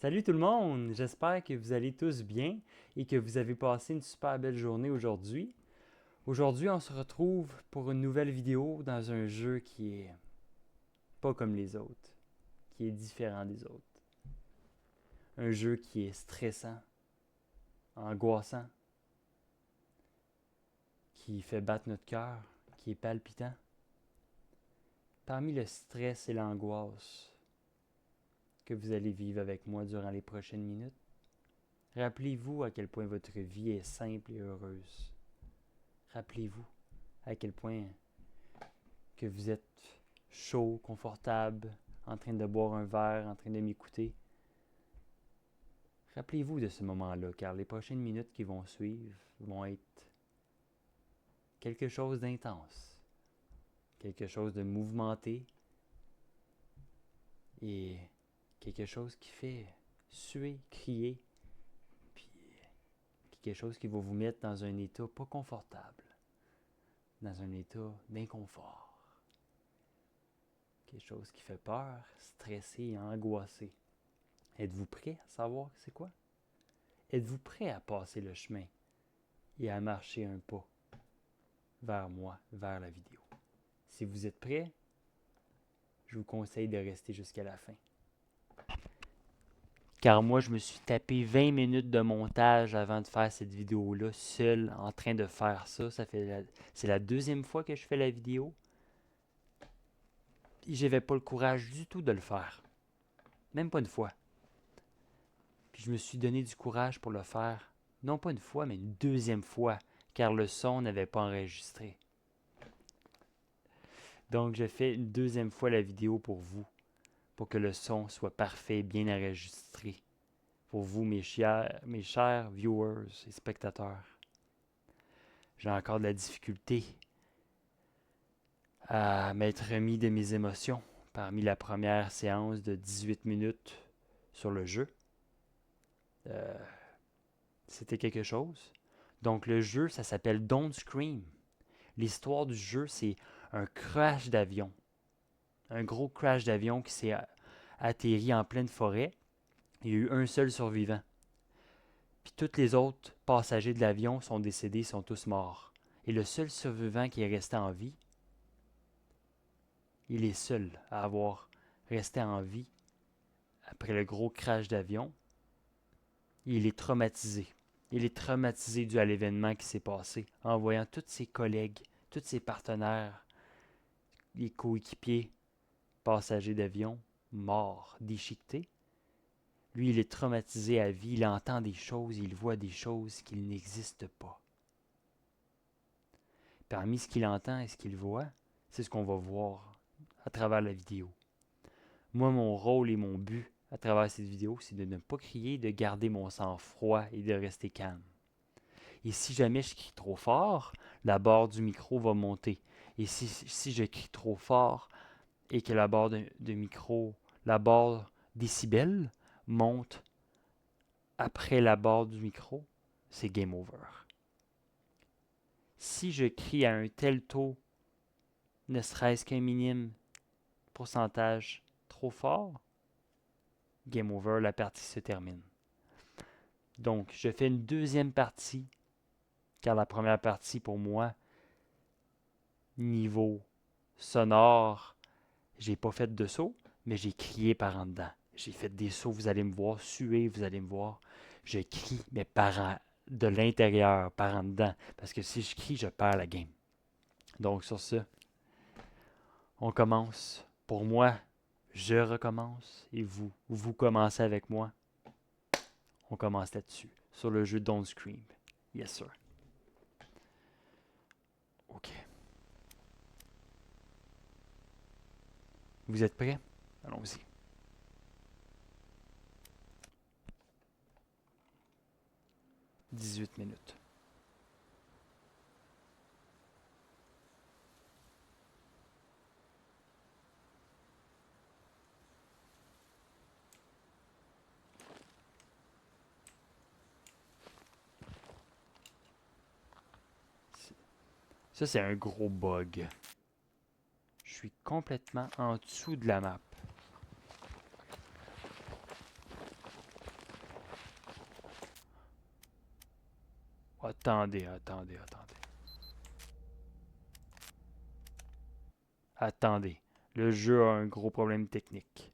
Salut tout le monde, j'espère que vous allez tous bien et que vous avez passé une super belle journée aujourd'hui. Aujourd'hui, on se retrouve pour une nouvelle vidéo dans un jeu qui est pas comme les autres, qui est différent des autres. Un jeu qui est stressant, angoissant, qui fait battre notre cœur, qui est palpitant. Parmi le stress et l'angoisse que vous allez vivre avec moi durant les prochaines minutes, rappelez-vous à quel point votre vie est simple et heureuse. Rappelez-vous à quel point que vous êtes chaud, confortable, en train de boire un verre, en train de m'écouter. Rappelez-vous de ce moment-là, car les prochaines minutes qui vont suivre vont être quelque chose d'intense, quelque chose de mouvementé et quelque chose qui fait suer, crier, puis quelque chose qui va vous mettre dans un état pas confortable, dans un état d'inconfort. Quelque chose qui fait peur, stressé et angoissé. Êtes-vous prêt à savoir c'est quoi? Êtes-vous prêt à passer le chemin et à marcher un pas vers moi, vers la vidéo? Si vous êtes prêt, je vous conseille de rester jusqu'à la fin. Car moi, je me suis tapé 20 minutes de montage avant de faire cette vidéo-là, seul, en train de faire ça. C'est la deuxième fois que je fais la vidéo. Et j'avais pas le courage du tout de le faire. Même pas une fois. Puis je me suis donné du courage pour le faire. Non pas une fois, mais une deuxième fois, car le son n'avait pas enregistré. Donc, je fais une deuxième fois la vidéo pour vous, pour que le son soit parfait, bien enregistré. Pour vous, mes chers viewers et spectateurs. J'ai encore de la difficulté à m'être remis de mes émotions parmi la première séance de 18 minutes sur le jeu. C'était quelque chose. Donc, le jeu, ça s'appelle Don't Scream. L'histoire du jeu, c'est un crash d'avion. Un gros crash d'avion qui s'est atterri en pleine forêt. Il y a eu un seul survivant. Puis tous les autres passagers de l'avion sont décédés, sont tous morts. Et le seul survivant qui est resté en vie, il est seul à avoir resté en vie après le gros crash d'avion. Il est traumatisé. Il est traumatisé dû à l'événement qui s'est passé en voyant tous ses collègues, tous ses partenaires, les coéquipiers, passagers d'avion, morts, déchiquetés. Lui, il est traumatisé à vie, il entend des choses, il voit des choses qui n'existent pas. Parmi ce qu'il entend et ce qu'il voit, c'est ce qu'on va voir à travers la vidéo. Moi, mon rôle et mon but à travers cette vidéo, c'est de ne pas crier, de garder mon sang-froid et de rester calme. Et si jamais je crie trop fort, la barre du micro va monter. Et si je crie trop fort et que la barre de micro, la barre décibels monte après la barre du micro, c'est game over. Si je crie à un tel taux, ne serait-ce qu'un minime pourcentage trop fort, game over, la partie se termine. Donc, je fais une deuxième partie, car la première partie, pour moi, niveau sonore, j'ai pas fait de saut, mais j'ai crié par en dedans. J'ai fait des sauts, vous allez me voir, suer, vous allez me voir. Je crie, mais de l'intérieur, par en dedans. Parce que si je crie, je perds la game. Donc, sur ce, on commence. Pour moi, je recommence et vous commencez avec moi. On commence là-dessus, sur le jeu Don't Scream. Yes, sir. OK. Vous êtes prêts? Allons-y. « 18 minutes. Ça, c'est un gros bug. Je suis complètement en dessous de la map. Attendez, attendez, attendez. Attendez. Le jeu a un gros problème technique.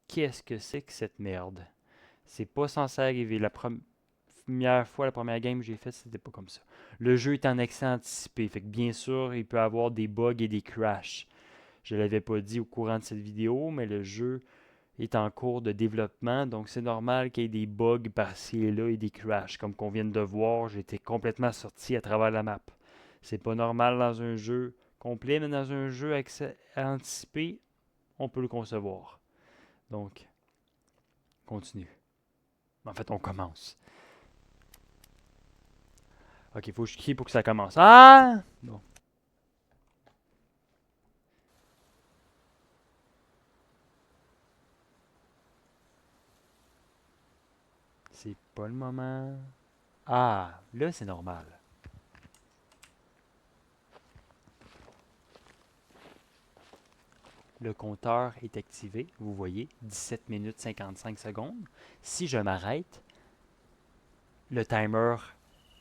Qu'est-ce que c'est que cette merde? C'est pas censé arriver. La première fois, la première game que j'ai faite, c'était pas comme ça. Le jeu est en accès anticipé. Fait que bien sûr, il peut avoir des bugs et des crashs. Je l'avais pas dit au courant de cette vidéo, mais le jeu est en cours de développement, donc c'est normal qu'il y ait des bugs par-ci et là et des crashs. Comme qu'on vient de voir, j'étais complètement sorti à travers la map. C'est pas normal dans un jeu complet, mais dans un jeu accès anticipé, on peut le concevoir. Donc, continue. En fait, on commence. Ok, il faut que je crie pour que ça commence. Ah! Bon. C'est pas le moment. Ah, là, c'est normal. Le compteur est activé. Vous voyez, 17 minutes 55 secondes. Si je m'arrête, le timer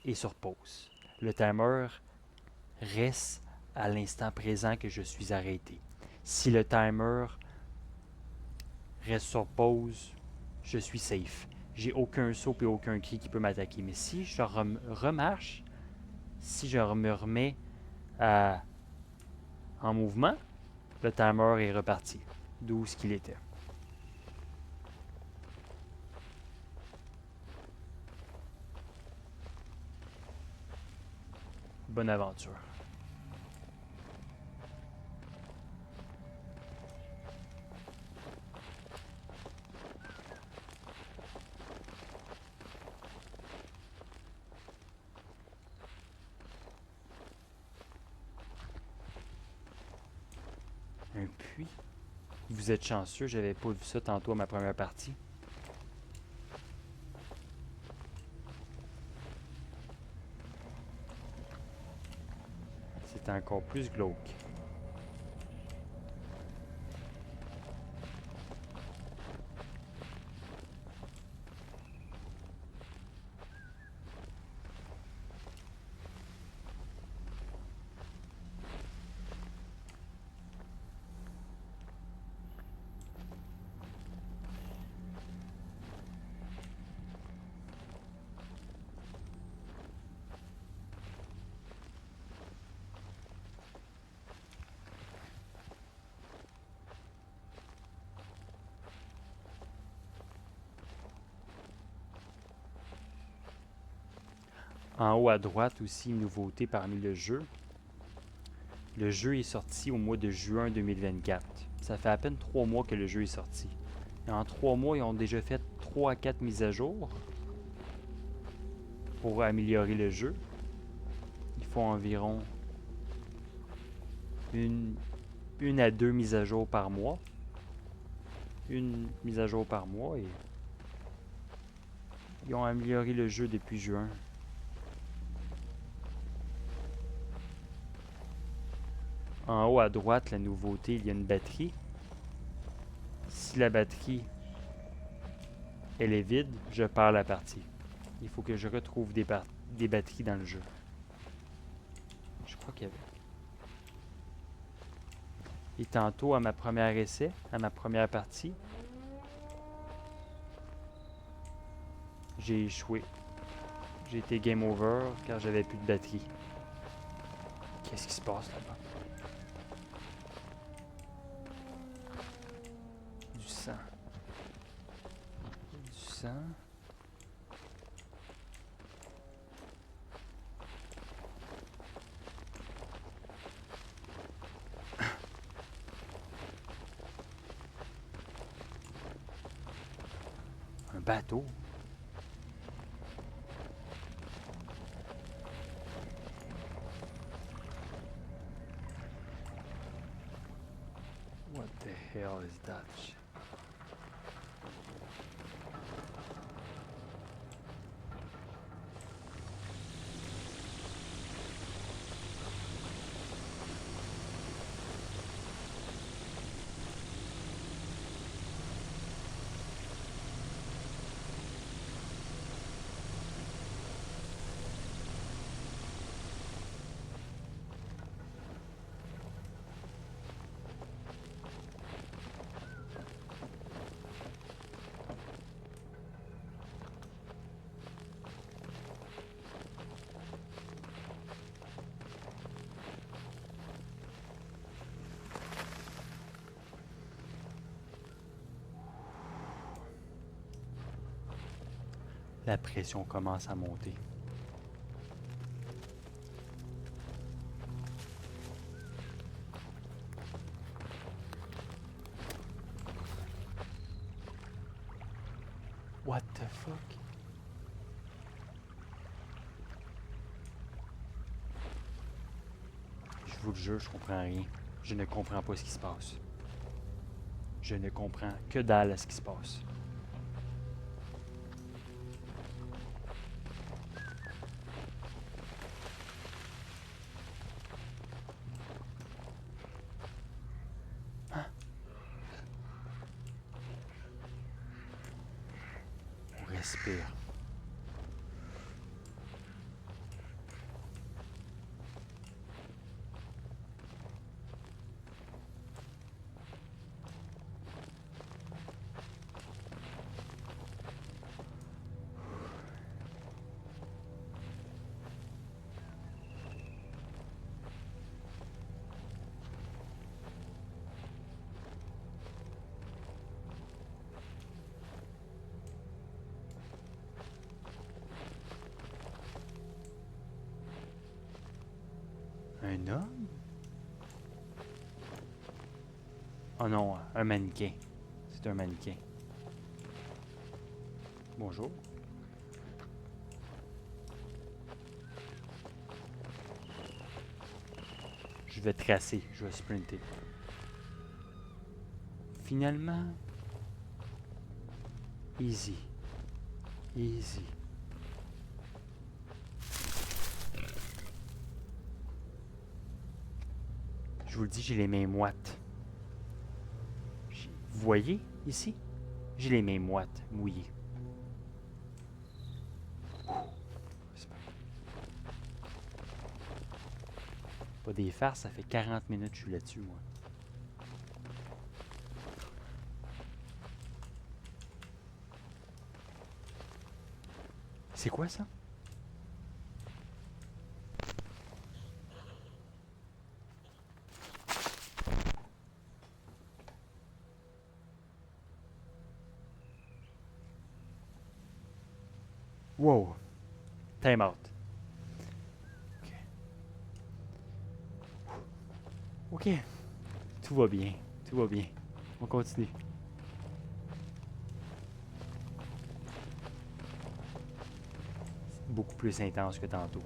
est sur pause. Le timer reste à l'instant présent que je suis arrêté. Si le timer reste sur pause, je suis safe. J'ai aucun saut et aucun cri qui peut m'attaquer. Mais si je remarche, si je me remets en mouvement, le timer est reparti d'où ce qu'il était. Bonne aventure. Un puits. Vous êtes chanceux, j'avais pas vu ça tantôt à ma première partie. C'est encore plus glauque. En haut à droite aussi, une nouveauté parmi le jeu. Le jeu est sorti au mois de juin 2024. Ça fait à peine 3 mois que le jeu est sorti. Et en 3 mois, ils ont déjà fait 3 à 4 mises à jour pour améliorer le jeu. Ils font environ une à deux mises à jour par mois. Une mise à jour par mois et ils ont amélioré le jeu depuis juin. En haut à droite, la nouveauté, il y a une batterie. Si la batterie elle est vide, je perds la partie. Il faut que je retrouve des batteries dans le jeu. Je crois qu'il y avait. Et tantôt, à ma première essai, à ma première partie, j'ai échoué. J'ai été game over car j'avais plus de batterie. Qu'est-ce qui se passe là-bas? Du sang. Du sang. Un bateau. What the hell is that shit? La pression commence à monter. What the fuck? Je vous le jure, je comprends rien. Je ne comprends pas ce qui se passe. Je ne comprends que dalle à ce qui se passe. On respire. Un homme? Oh non, un mannequin. C'est un mannequin. Bonjour. Je vais tracer, je vais sprinter. Finalement, easy. Easy. Je vous le dis, j'ai les mains moites. Vous voyez ici? J'ai les mains moites, mouillées. Pas des farces, ça fait 40 minutes que je suis là-dessus, moi. C'est quoi ça? Wow. Time out. Ok. Tout va bien. Tout va bien. On continue. Beaucoup plus intense que tantôt.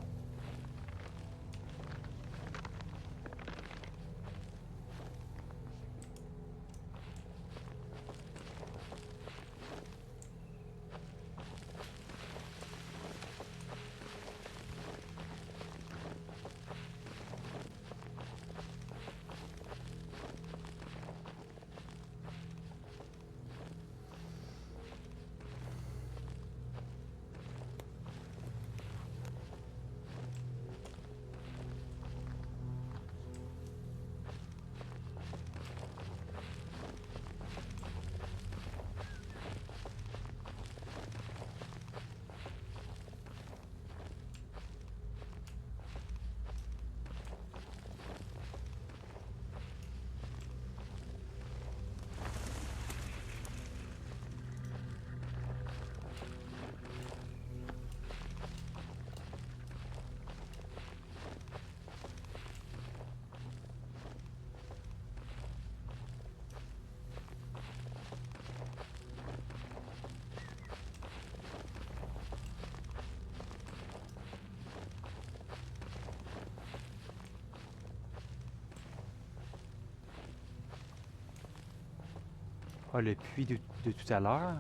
Ah, le puits de tout à l'heure.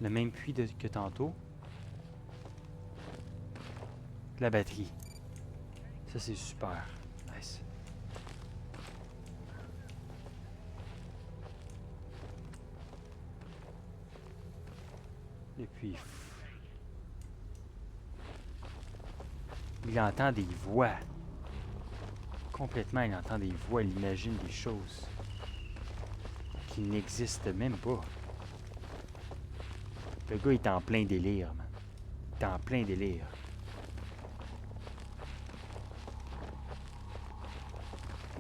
Le même puits que tantôt. La batterie. Ça, c'est super. Nice. Et puis... Il entend des voix. Complètement, il entend des voix. Il imagine des choses qui n'existent même pas. Le gars est en plein délire, man. Il est en plein délire.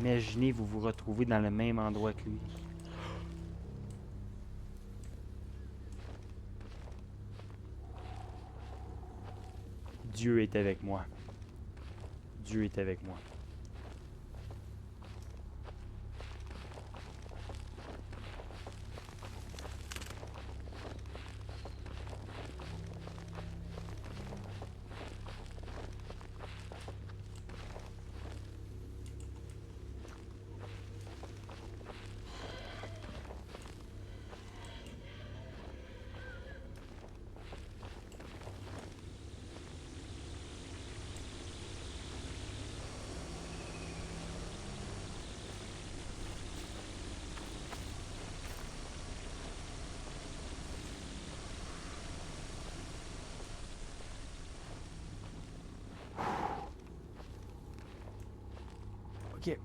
Imaginez, vous vous retrouvez dans le même endroit que lui. Dieu est avec moi. Dieu est avec moi. Ok.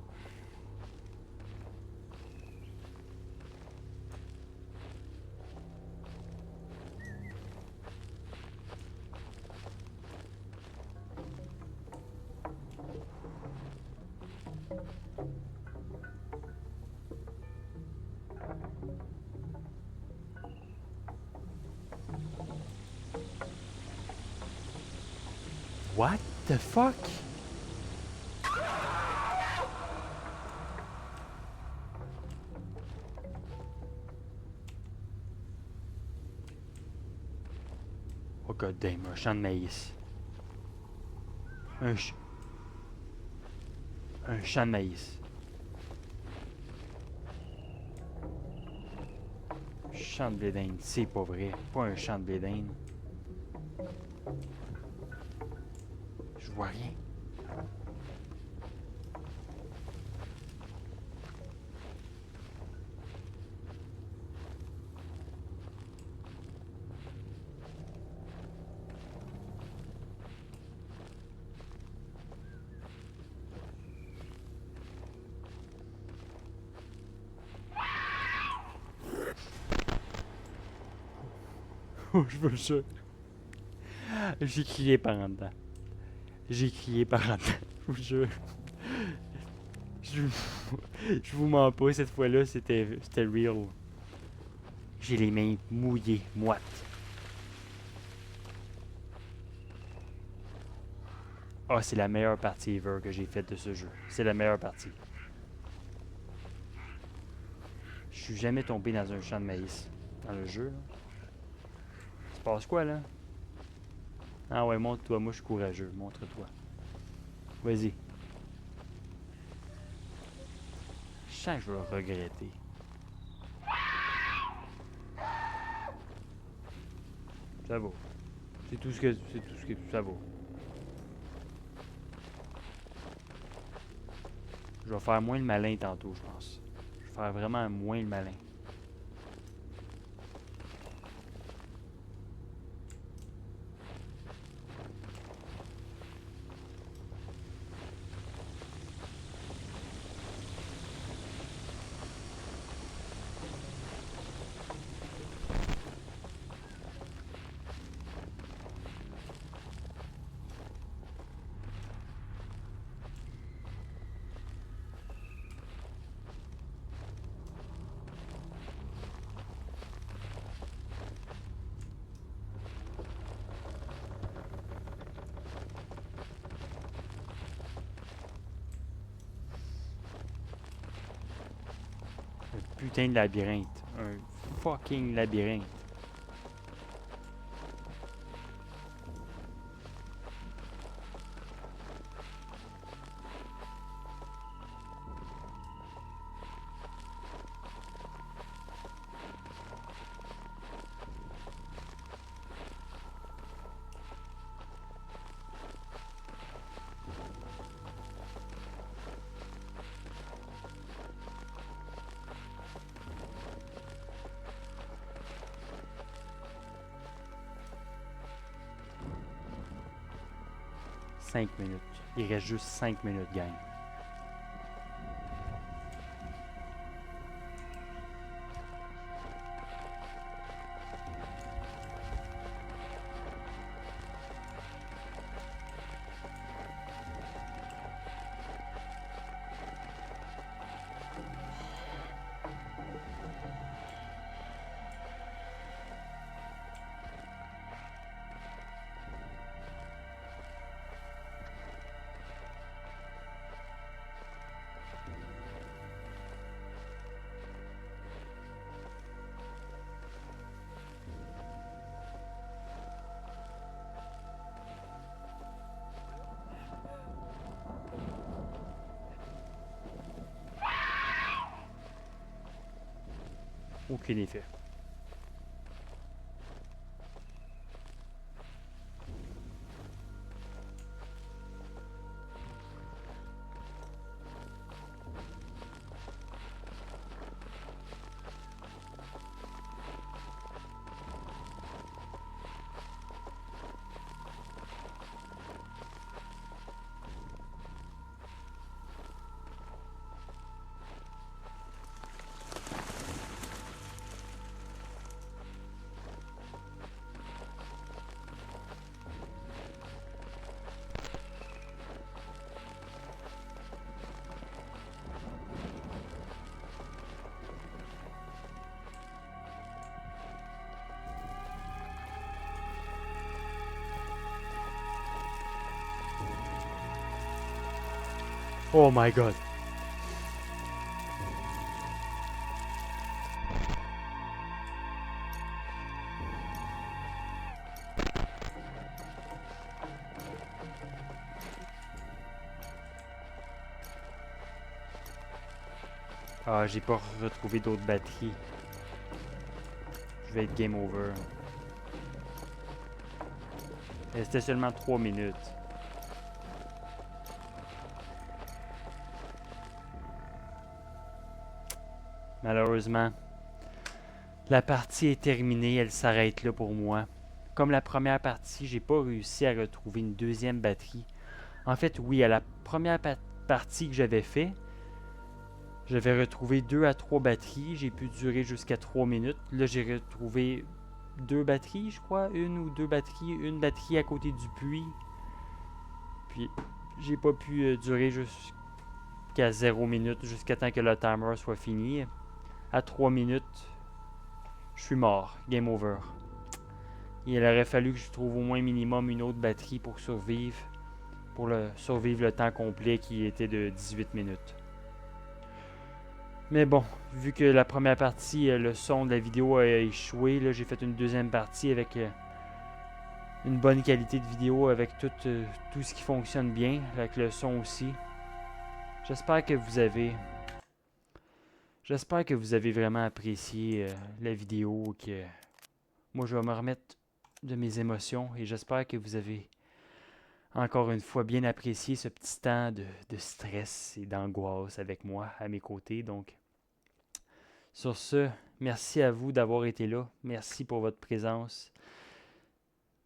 What the fuck? Oh god damn, un champ de maïs. Un champ de maïs. Champ de blé d'Inde, c'est pas vrai. Pas un champ de blé d'Inde. Je vois rien. Oh, je veux le jure. J'ai crié par en dedans. J'ai crié par en dedans. Je vous jure. Je, je vous mens pas, cette fois-là, c'était real. J'ai les mains mouillées, moites. Ah, c'est la meilleure partie ever que j'ai faite de ce jeu. C'est la meilleure partie. Je suis jamais tombé dans un champ de maïs. Dans le jeu, là. Il se passe quoi, là? Ah ouais, montre-toi. Moi, je suis courageux. Montre-toi. Vas-y. Je sens que je vais le regretter. Ça vaut. C'est tout ce que ça vaut. Je vais faire moins le malin tantôt, je pense. Je vais faire vraiment moins le malin. Un putain de labyrinthe. Un fucking labyrinthe. Cinq minutes. Il reste juste 5 minutes, gang. aucun effet. Oh my god. Ah, j'ai pas retrouvé d'autres batteries. Je vais être game over. Il restait seulement 3 minutes. Malheureusement, la partie est terminée, elle s'arrête là pour moi. Comme la première partie, j'ai pas réussi à retrouver une deuxième batterie. En fait, oui, à la première partie que j'avais fait, j'avais retrouvé 2 à 3 batteries. J'ai pu durer jusqu'à 3 minutes. Là, j'ai retrouvé 2 batteries, je crois. Une ou deux batteries. Une batterie à côté du puits. Puis, j'ai pas pu durer jusqu'à 0 minutes, jusqu'à temps que le timer soit fini. À 3 minutes, je suis mort. Game over. Il aurait fallu que je trouve au moins minimum une autre batterie pour survivre. Pour survivre le temps complet qui était de 18 minutes. Mais bon, vu que la première partie, le son de la vidéo a échoué, là, j'ai fait une deuxième partie avec une bonne qualité de vidéo, avec tout ce qui fonctionne bien, avec le son aussi. J'espère que vous avez vraiment apprécié la vidéo, que moi je vais me remettre de mes émotions et j'espère que vous avez encore une fois bien apprécié ce petit temps de stress et d'angoisse avec moi à mes côtés. Donc, sur ce, merci à vous d'avoir été là. Merci pour votre présence.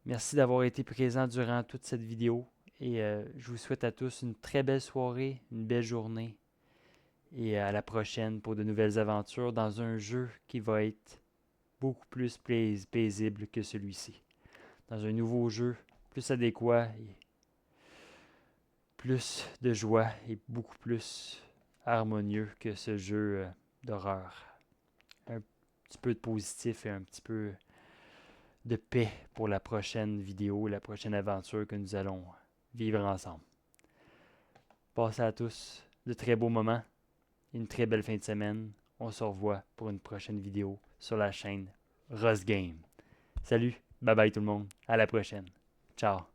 Merci d'avoir été présent durant toute cette vidéo. Et je vous souhaite à tous une très belle soirée, une belle journée. Et à la prochaine pour de nouvelles aventures dans un jeu qui va être beaucoup plus paisible que celui-ci. Dans un nouveau jeu plus adéquat et plus de joie et beaucoup plus harmonieux que ce jeu d'horreur. Un petit peu de positif et un petit peu de paix pour la prochaine vidéo, la prochaine aventure que nous allons vivre ensemble. Passez à tous de très beaux moments, une très belle fin de semaine. On se revoit pour une prochaine vidéo sur la chaîne Rust Game. Salut, bye bye tout le monde, à la prochaine. Ciao.